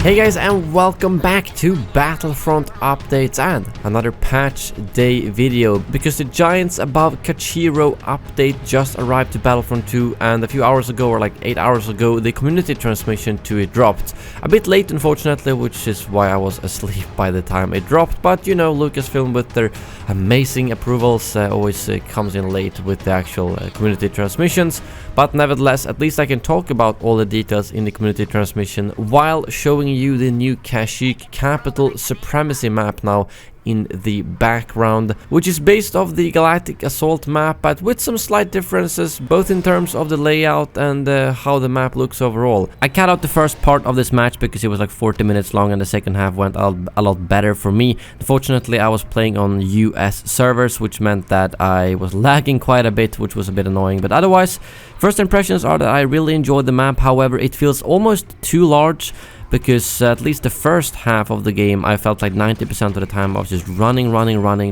Hey guys, and welcome back to Battlefront updates and another patch day video, because the Giants Above Kashyyyk update just arrived to Battlefront 2, and a few hours ago, or like 8 hours ago, the community transmission to it dropped. A bit late, unfortunately, which is why I was asleep by the time it dropped, but you know, Lucasfilm with their amazing approvals always comes in late with the actual community transmissions. But nevertheless, at least I can talk about all the details in the community transmission while showing you the new Kashyyyk Capital Supremacy map now in the background, which is based off the Galactic Assault map, but with some slight differences, both in terms of the layout and how the map looks overall. I cut out the first part of this match because it was like 40 minutes long, and the second half went a lot better for me. Unfortunately, I was playing on US servers, which meant that I was lagging quite a bit, which was a bit annoying, but otherwise, first impressions are that I really enjoyed the map. However, it feels almost too large, because at least the first half of the game I felt like 90% of the time I was just running,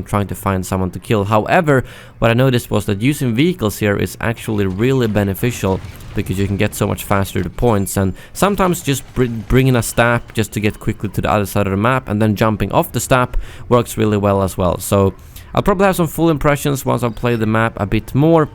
trying to find someone to kill. However, what I noticed was that using vehicles here is actually really beneficial, because you can get so much faster to points, and sometimes just bringing a stab just to get quickly to the other side of the map and then jumping off the stab works really well as well. So I'll probably have some full impressions once I play the map a bit more.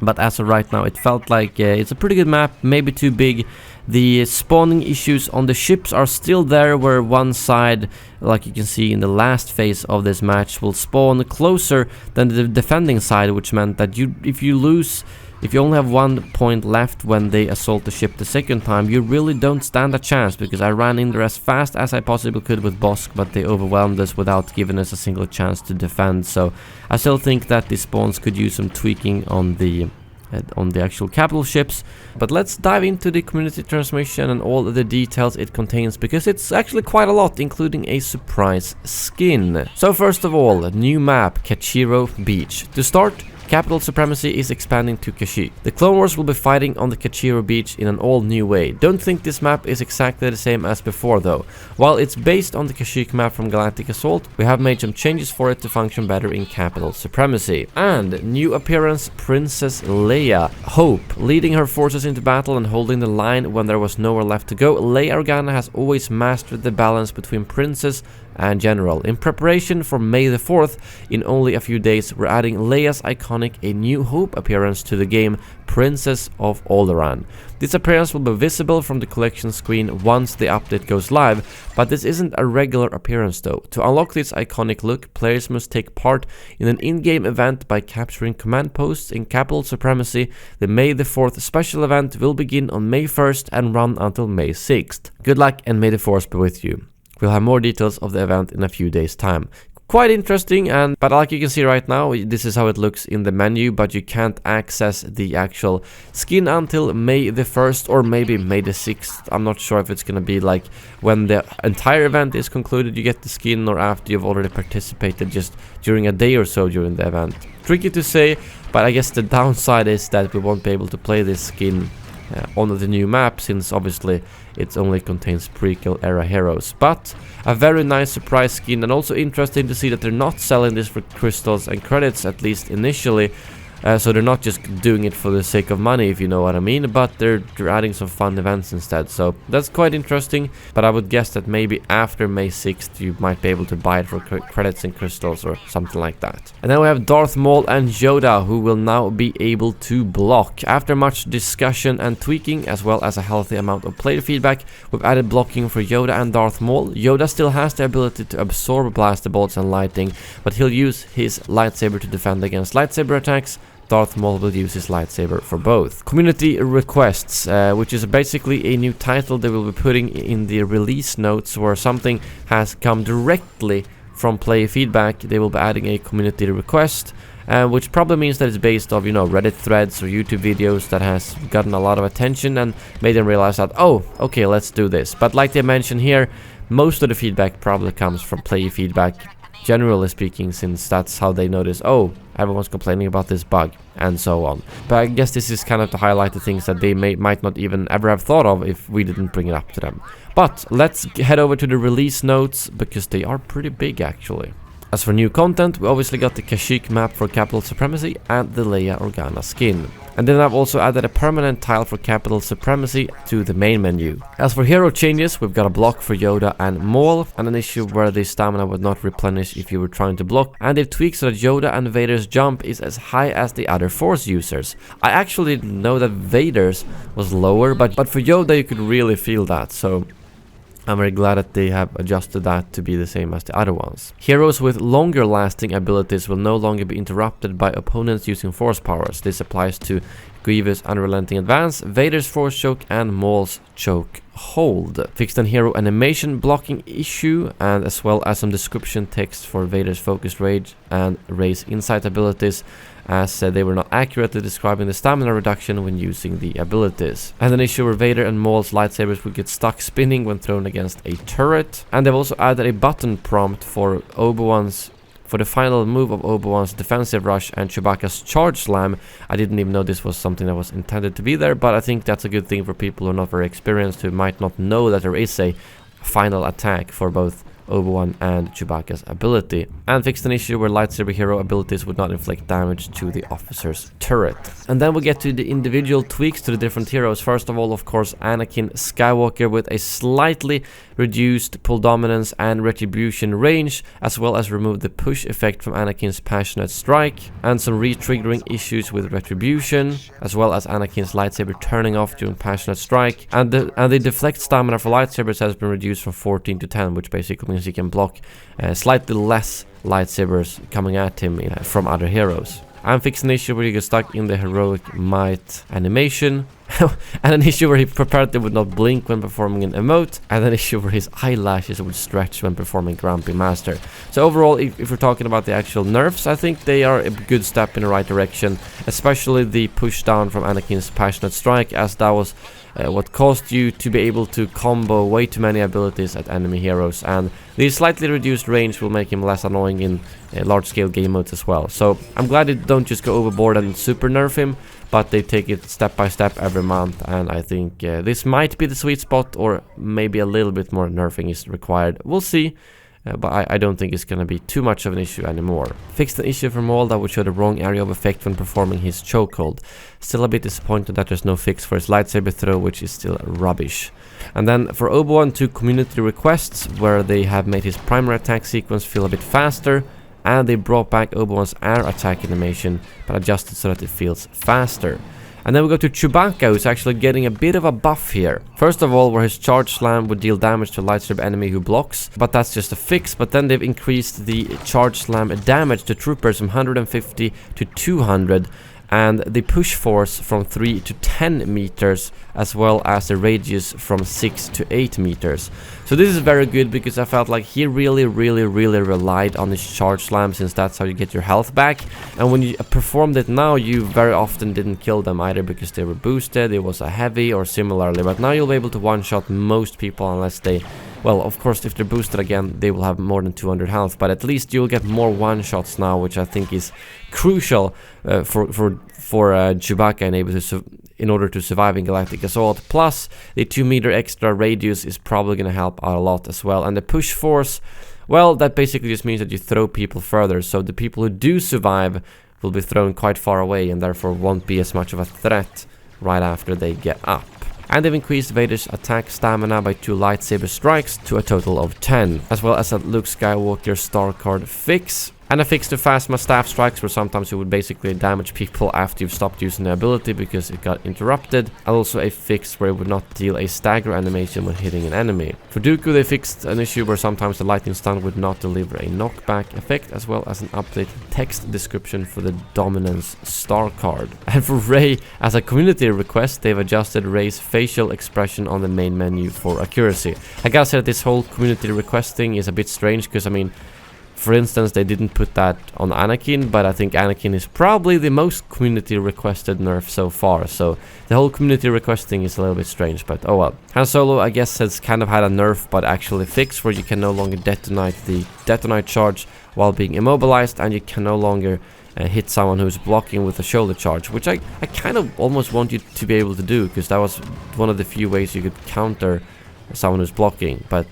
But as of right now, it felt like it's a pretty good map, maybe too big. The spawning issues on the ships are still there, where one side, like you can see in the last phase of this match, will spawn closer than the defending side, which meant that if you only have 1 point left when they assault the ship the second time, you really don't stand a chance, because I ran in there as fast as I possibly could with Bosk, but they overwhelmed us without giving us a single chance to defend. So I still think that the spawns could use some tweaking on the actual capital ships. But let's dive into the community transmission and all the details it contains, because it's actually quite a lot, including a surprise skin. So first of all, new map, Kashyyyk Beach. To start, Capital Supremacy is expanding to Kashyyyk. The Clone Wars will be fighting on the Kashyyyk Beach in an all-new way. Don't think this map is exactly the same as before though. While it's based on the Kashyyyk map from Galactic Assault, we have made some changes for it to function better in Capital Supremacy. And new appearance, Princess Leia. Hope, leading her forces into battle and holding the line when there was nowhere left to go. Leia Organa has always mastered the balance between Princess and General. In preparation for May the 4th, in only a few days, we're adding Leia's iconic A New Hope appearance to the game, Princess of Alderaan. This appearance will be visible from the collection screen once the update goes live, but this isn't a regular appearance though. To unlock this iconic look, players must take part in an in-game event by capturing command posts in Capital Supremacy. The May the 4th special event will begin on May 1st and run until May 6th. Good luck, and may the force be with you. We'll have more details of the event in a few days' time. Quite interesting, but like you can see right now, this is how it looks in the menu, but you can't access the actual skin until May the 1st or maybe May the 6th. I'm not sure if it's gonna be like when the entire event is concluded you get the skin, or after you've already participated just during a day or so during the event. Tricky to say, but I guess the downside is that we won't be able to play this skin on the new map, since obviously it only contains prequel era heroes. But a very nice surprise skin, and also interesting to see that they're not selling this for crystals and credits, at least initially. So they're not just doing it for the sake of money, if you know what I mean, but they're adding some fun events instead. So that's quite interesting, but I would guess that maybe after May 6th you might be able to buy it for credits and crystals or something like that. And then we have Darth Maul and Yoda, who will now be able to block. After much discussion and tweaking, as well as a healthy amount of player feedback, we've added blocking for Yoda and Darth Maul. Yoda still has the ability to absorb blaster bolts and lighting, but he'll use his lightsaber to defend against lightsaber attacks. Darth Maul will use his lightsaber for both. Community requests, which is basically a new title they will be putting in the release notes, where something has come directly from player feedback. They will be adding a community request, which probably means that it's based off, you know, Reddit threads or YouTube videos that has gotten a lot of attention and made them realize that, oh, okay, let's do this. But like they mentioned here, most of the feedback probably comes from player feedback, generally speaking, since that's how they notice, oh, everyone's complaining about this bug, and so on. But I guess this is kind of to highlight the things that they might not even ever have thought of if we didn't bring it up to them. But let's head over to the release notes, because they are pretty big actually. As for new content, we obviously got the Kashyyyk map for Capital Supremacy and the Leia Organa skin. And then I've also added a permanent tile for Capital Supremacy to the main menu. As for hero changes, we've got a block for Yoda and Maul, and an issue where the stamina would not replenish if you were trying to block, and they've tweaked so that Yoda and Vader's jump is as high as the other Force users. I actually didn't know that Vader's was lower, but for Yoda you could really feel that, so I'm very glad that they have adjusted that to be the same as the other ones. Heroes with longer lasting abilities will no longer be interrupted by opponents using force powers. This applies to Grievous' Unrelenting Advance, Vader's Force Choke, and Maul's Choke Hold. Fixed an hero animation blocking issue, and as well as some description text for Vader's Focused Rage and Rey's Insight abilities, as they were not accurately describing the stamina reduction when using the abilities. And an issue where Vader and Maul's lightsabers would get stuck spinning when thrown against a turret. And they've also added a button prompt for the final move of Obi-Wan's defensive rush and Chewbacca's charge slam. I didn't even know this was something that was intended to be there, but I think that's a good thing for people who are not very experienced, who might not know that there is a final attack for both Obi-Wan and Chewbacca's ability, and fixed an issue where lightsaber hero abilities would not inflict damage to the officer's turret. And then we get to the individual tweaks to the different heroes. First of all, of course, Anakin Skywalker with a slightly reduced pull dominance and retribution range, as well as remove the push effect from Anakin's passionate strike, and some re-triggering issues with retribution, as well as Anakin's lightsaber turning off during passionate strike, and the deflect stamina for lightsabers has been reduced from 14 to 10, which basically means he can block slightly less lightsabers coming at him from other heroes. And fixed an issue where he gets stuck in the heroic might animation, and an issue where he prepared would not blink when performing an emote, and an issue where his eyelashes would stretch when performing Grumpy Master. So overall, if we're talking about the actual nerfs, I think they are a good step in the right direction, especially the push down from Anakin's passionate strike, as that was what caused you to be able to combo way too many abilities at enemy heroes, and the slightly reduced range will make him less annoying in large-scale game modes as well. So I'm glad they don't just go overboard and super nerf him, but they take it step by step every month, and I think this might be the sweet spot, or maybe a little bit more nerfing is required. We'll see. But I don't think it's going to be too much of an issue anymore. Fixed an issue for Maul that would show the wrong area of effect when performing his chokehold. Still a bit disappointed that there's no fix for his lightsaber throw, which is still rubbish. And then for Obi-Wan, 2 community requests where they have made his primary attack sequence feel a bit faster, and they brought back Obi-Wan's air attack animation but adjusted so that it feels faster. And then we go to Chewbacca, who's actually getting a bit of a buff here. First of all, where his charge slam would deal damage to a lightsaber enemy who blocks, but that's just a fix. But then they've increased the charge slam damage to troopers from 150 to 200, and the push force from 3 to 10 meters, as well as the radius from 6 to 8 meters. So this is very good, because I felt like he really relied on his charge slam, since that's how you get your health back. And when you performed it now, you very often didn't kill them either, because they were boosted, it was a heavy or similarly. But now you'll be able to one-shot most people unless they... Well, of course, if they're boosted again, they will have more than 200 health, but at least you'll get more one-shots now, which I think is crucial for Chewbacca in order to survive in Galactic Assault. Plus, the 2 meter extra radius is probably going to help out a lot as well. And the push force, well, that basically just means that you throw people further, so the people who do survive will be thrown quite far away and therefore won't be as much of a threat right after they get up. And they've increased Vader's attack stamina by 2 lightsaber strikes to a total of 10, as well as a Luke Skywalker star card fix. And a fix to Phasma staff strikes, where sometimes you would basically damage people after you've stopped using the ability because it got interrupted. And also a fix where it would not deal a stagger animation when hitting an enemy. For Dooku, they fixed an issue where sometimes the lightning stun would not deliver a knockback effect, as well as an updated text description for the Dominance star card. And for Rey, as a community request, they've adjusted Rey's facial expression on the main menu for accuracy. I gotta say that this whole community request thing is a bit strange, because I mean, for instance, they didn't put that on Anakin, but I think Anakin is probably the most community requested nerf so far, so the whole community requesting is a little bit strange, but oh well. Han Solo, I guess, has kind of had a nerf, but actually fixed, where you can no longer detonate the detonite charge while being immobilized, and you can no longer hit someone who's blocking with a shoulder charge, which I kind of almost want you to be able to do, because that was one of the few ways you could counter someone who's blocking, but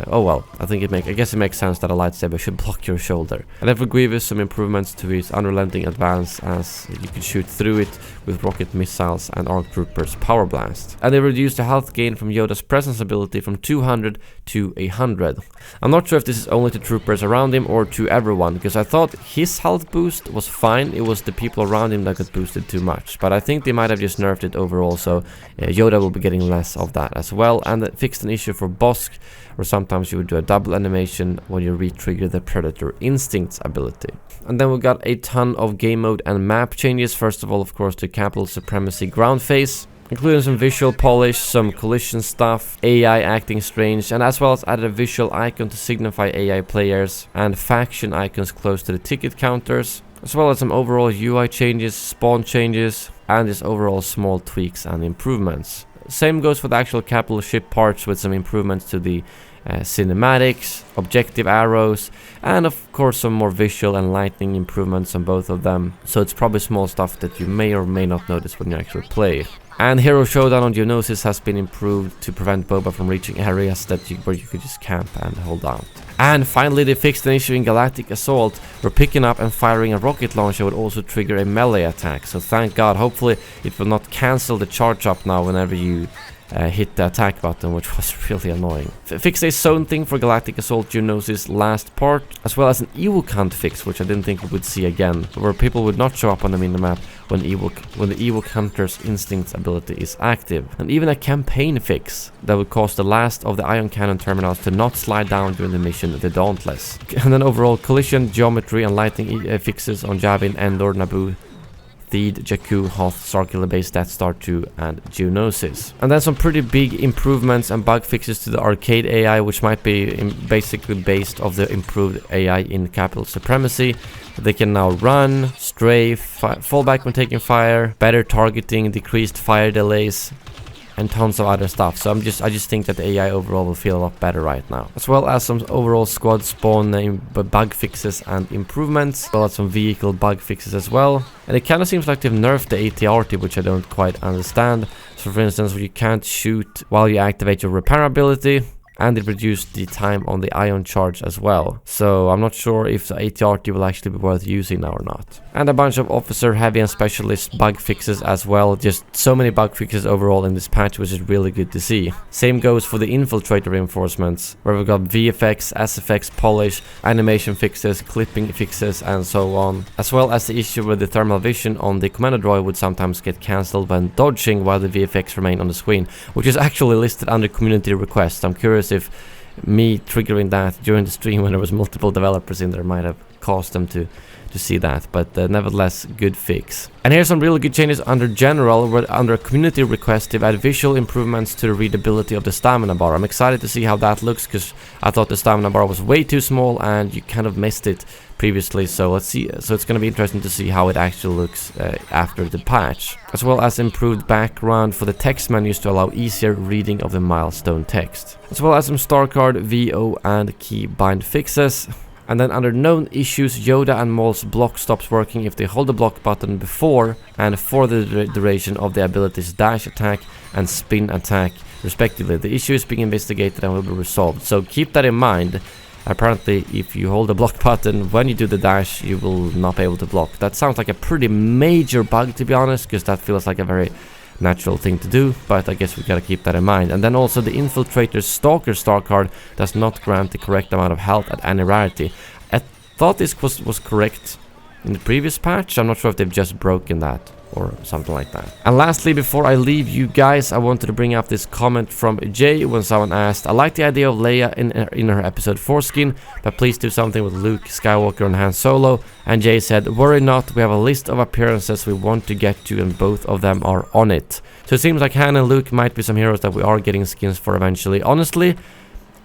oh well, I guess it makes sense that a lightsaber should block your shoulder. And then for Grievous, some improvements to his unrelenting advance, as you can shoot through it with rocket missiles and ARC Trooper's power blast. And they reduced the health gain from Yoda's presence ability from 200 to 100. I'm not sure if this is only to troopers around him or to everyone, because I thought his health boost was fine, it was the people around him that got boosted too much, but I think they might have just nerfed it overall, so Yoda will be getting less of that as well. And it fixed an issue for Bosk, where sometimes you would do a double animation when you re-trigger the Predator Instincts ability. And then we got a ton of game mode and map changes. First of all, of course, the Capital Supremacy ground phase, including some visual polish, some collision stuff, AI acting strange, and as well as added a visual icon to signify AI players and faction icons close to the ticket counters, as well as some overall UI changes, spawn changes, and just overall small tweaks and improvements. Same goes for the actual capital ship parts, with some improvements to the cinematics, objective arrows, and of course some more visual and lighting improvements on both of them. So it's probably small stuff that you may or may not notice when you actually play. And Hero Showdown on Geonosis has been improved to prevent Boba from reaching areas where you could just camp and hold out. And finally, they fixed an issue in Galactic Assault where picking up and firing a rocket launcher would also trigger a melee attack. So thank God, hopefully it will not cancel the charge up now whenever you hit the attack button, which was really annoying. Fixed a zone thing for Galactic Assault Geonosis last part, as well as an Ewok hunt fix, which I didn't think we would see again, where people would not show up on the minimap when the Ewok Hunter's Instincts ability is active. And even a campaign fix that would cause the last of the ion cannon terminals to not slide down during the mission The Dauntless. And then overall collision, geometry and lighting fixes on Yavin, Endor, Naboo, Theed, Jakku, Hoth, Starkiller Base, Death Star 2, and Geonosis. And then some pretty big improvements and bug fixes to the arcade AI, which might be basically based off the improved AI in Capital Supremacy. They can now run, strafe, fall back when taking fire, better targeting, decreased fire delays, and tons of other stuff. So I just think that the AI overall will feel a lot better right now, as well as some overall squad spawn bug fixes and improvements, as well as some vehicle bug fixes as well. And it kind of seems like they've nerfed the AT-RT, which I don't quite understand. So for instance, you can't shoot while you activate your repair ability, and it reduced the time on the ion charge as well. So I'm not sure if the AT-RT will actually be worth using now or not. And a bunch of officer, heavy and specialist bug fixes as well. Just so many bug fixes overall in this patch, which is really good to see. Same goes for the infiltrator reinforcements, where we've got VFX, SFX, polish, animation fixes, clipping fixes, and so on. As well as the issue where the thermal vision on the commando droid would sometimes get cancelled when dodging while the VFX remain on the screen, which is actually listed under community requests. I'm curious if me triggering that during the stream when there was multiple developers in there might have caused them to see that, but nevertheless, good fix. And here's some really good changes under general, where under community request they've added visual improvements to the readability of the stamina bar. I'm excited to see how that looks, because I thought the stamina bar was way too small and you kind of missed it previously. So let's see. So it's going to be interesting to see how it actually looks after the patch, as well as improved background for the text menus to allow easier reading of the milestone text, as well as some star card, VO, and keybind fixes. And then under known issues, Yoda and Maul's block stops working if they hold the block button before and for the duration of the abilities dash attack and spin attack respectively. The issue is being investigated and will be resolved, so keep that in mind. Apparently, if you hold the block button when you do the dash, you will not be able to block. That sounds like a pretty major bug, to be honest, because that feels like a very natural thing to do, but I guess we gotta keep that in mind. And then also the Infiltrator's Stalker star card does not grant the correct amount of health at any rarity. I thought this was correct in the previous patch. I'm not sure if they've just broken that or something like that. And lastly, before I leave you guys, I wanted to bring up this comment from Jay when someone asked, I like the idea of Leia in her episode 4 skin, but please do something with Luke Skywalker and Han Solo. And Jay said, worry not, we have a list of appearances we want to get to and both of them are on it. So it seems like Han and Luke might be some heroes that we are getting skins for eventually. Honestly,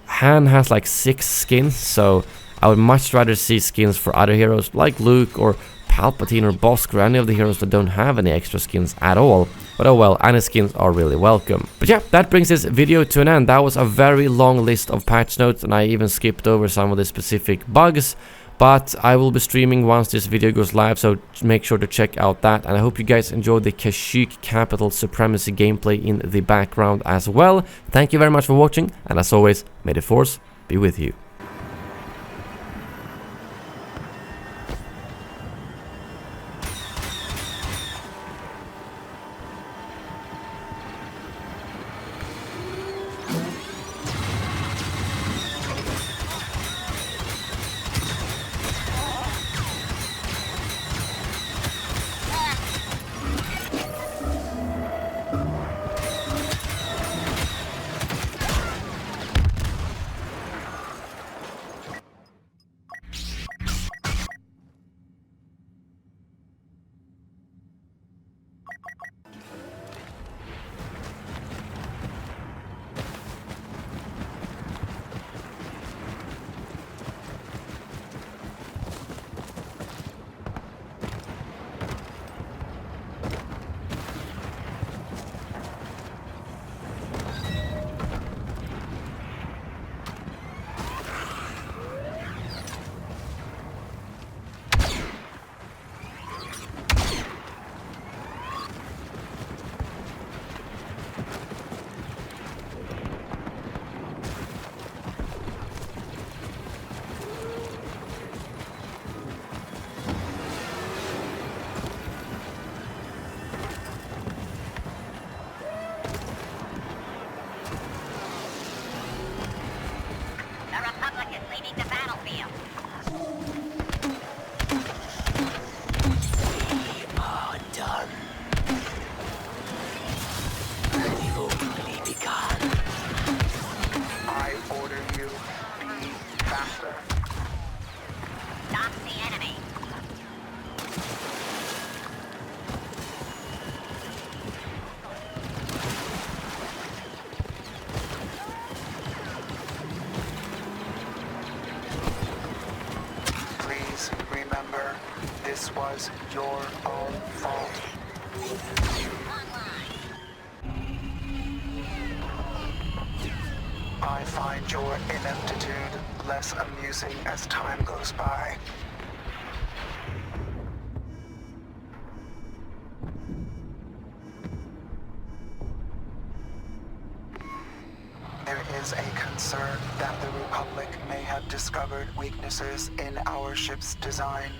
Han has like 6 skins, so I would much rather see skins for other heroes like Luke or Palpatine or Bosk or any of the heroes that don't have any extra skins at all. But oh well, any skins are really welcome. But yeah, that brings this video to an end. That was a very long list of patch notes, and I even skipped over some of the specific bugs. but I will be streaming once this video goes live, so make sure to check out that. And I hope you guys enjoyed the Kashyyyk Capital Supremacy gameplay in the background as well. Thank you very much for watching, and as always, may the Force be with you. This was your own fault. I find your ineptitude less amusing as time goes by. There is a concern that the Republic may have discovered weaknesses in our ship's design.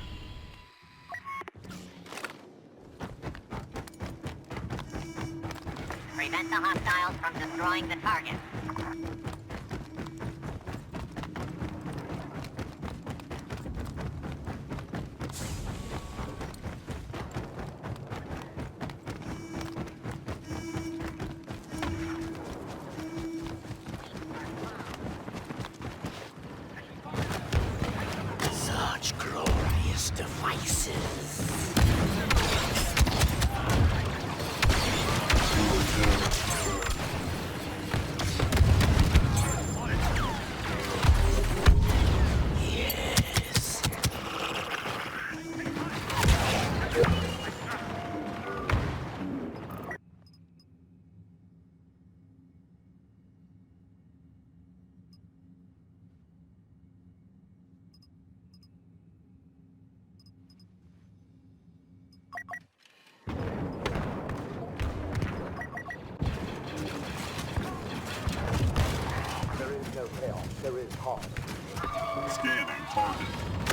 Prevent the hostiles from destroying the target. Such glorious devices. There is no chaos, there is harm. Scanning target.